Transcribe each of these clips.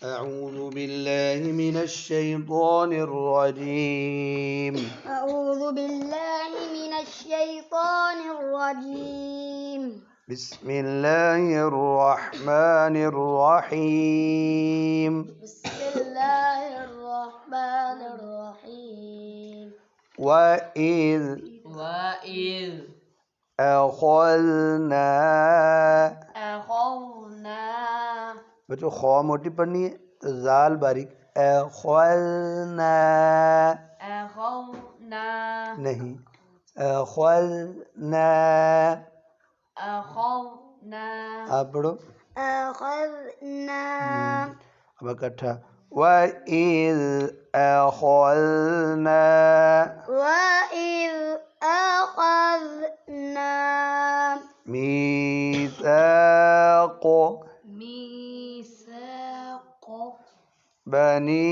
أعوذ بالله من الشيطان الرجيم. أعوذ بالله من الشيطان الرجيم. بسم الله الرحمن الرحيم. بسم الله الرحمن الرحيم. وإذ أخذنا बच्चों खौ मोटी पढ़नी है तो जाल बारीक अखज़ना नहीं अखज़ना आप पढ़ो أخذنا अब इकट्ठा वइज़ अखज़ना وإذ أخذنا मीसाक़ ميثاق बनी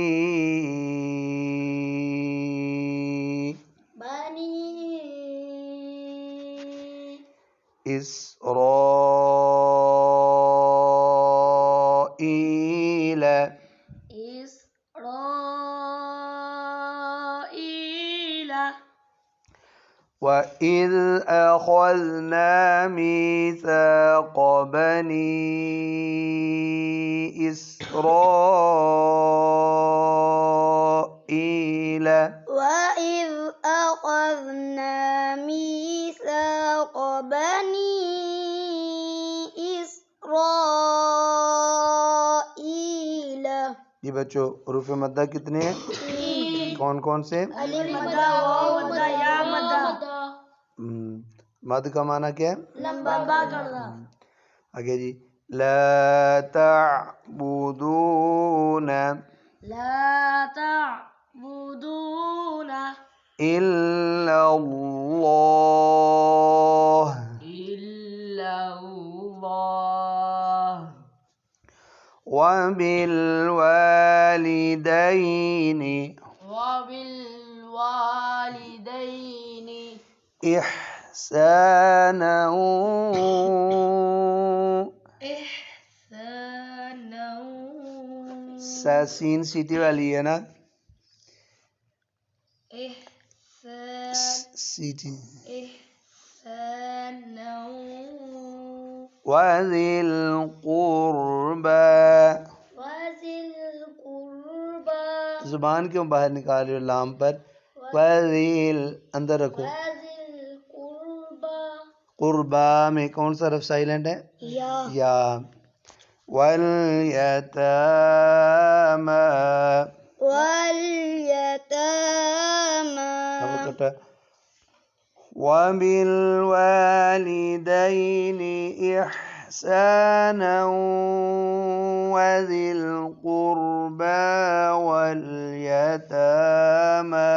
إسرائيل وإذ أخذنا ميثاق بني إسرائيل وإذ أخذنا ميثاق بني إسرائيل ये बच्चों रूफ़ मद्दा कितने हैं कौन कौन से अलिफ मद्दा वाव मद्दा या मद्दा मद का माना क्या है लंबा करना आगे जी ला ताबुदून ला ताबुदून इल्लल्लाह वबिलवालिदैन إحسانا सासीन सीटी वाली है ना सीटी वज़िल कुर्बा जुबान क्यों बाहर निकाल रहे हो लाम पर वज़िल अंदर रखो कुर्बा में कौन सा रफ साइलेंट है या वल यतामा अब कटा वबिल वालिदैन इहसाना वज़िल कुर्बा वल यतामा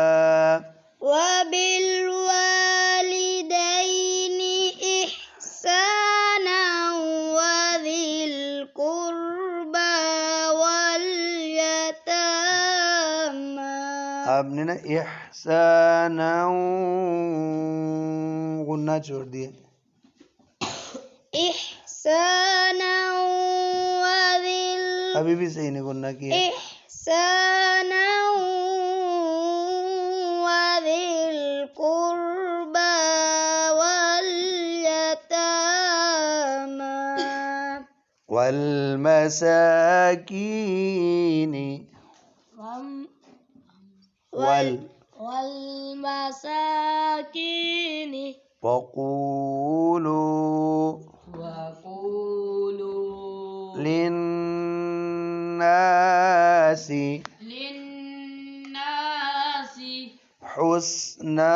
وبالوالدين إحسانا وذي القربى واليتامى आपने ना इहसाना गुन्ना छोड़ दिए إحسانا وذي अभी भी सही नहीं गुन्ना किया إحسانا وذي القربى واليتامى والمساكين والمساكين وقولوا للناس حسنا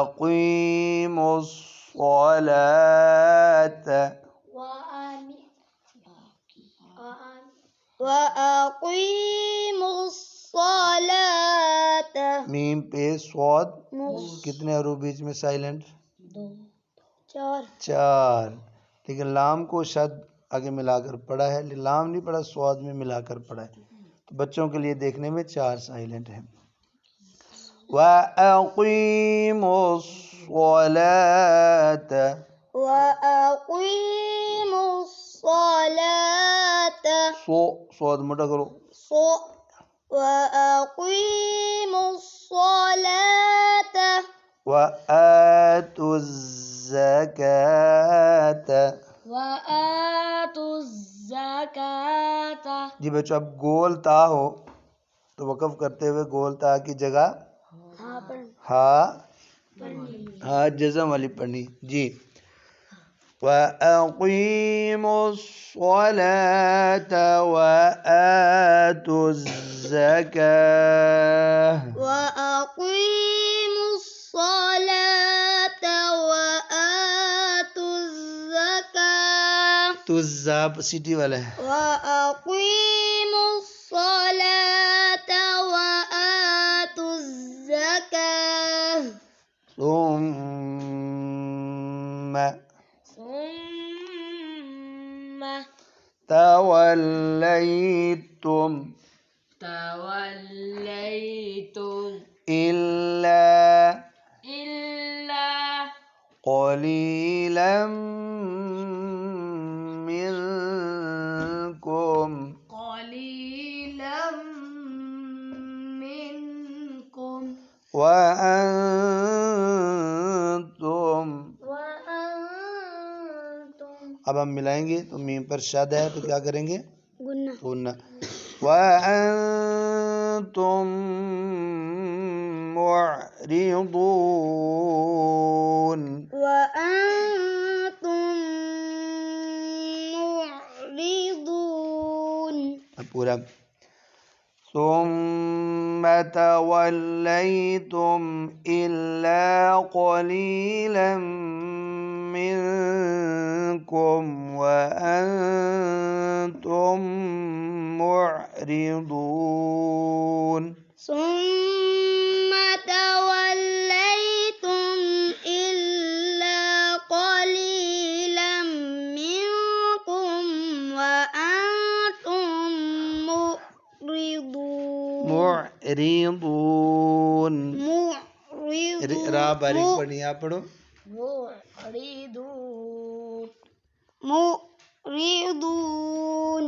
وأقيموا الصلاة وأقيموا الصلاة मीम पे स्वाद कितने हरूफ बीच में साइलेंट चार लेकिन लाम को शद आगे मिलाकर पढ़ा है लाम नहीं पढ़ा स्वाद में मिलाकर पढ़ा है तो बच्चों के लिए देखने में चार साइलेंट है وأقيموا الصلاة وأقيموا الصلاة स्वाद मोटा करो وأقيموا الصلاة وآتوا الزकात وآتوا الزकात। जी बच्चों, अब गोल ता हो तो वक़फ़ करते हुए गोल ता की जगह हाँ जज़म वाली पढ़नी जी। वअक़ीमु स्सलात वआतु ज़कात وأقيموا الصلاة وآتوا الزكاة तुज़्ज़ा सिटी वाला है وأقيموا الصلاة وآتوا الزكاة ثم ثم توليتم إلا قليلا منكم وأنتم अब हम मिलाएंगे तो मीम पर शद है तो क्या करेंगे गुन्ना वअंतुम मुअरिदून अब पूरा ثم توليتم إلا قليلا منكم وأنتم معرضون ثم توليتم إلا قليلا منكم وأنتم معرضون रा बारीक पढ़नी आप पढ़ो معرضون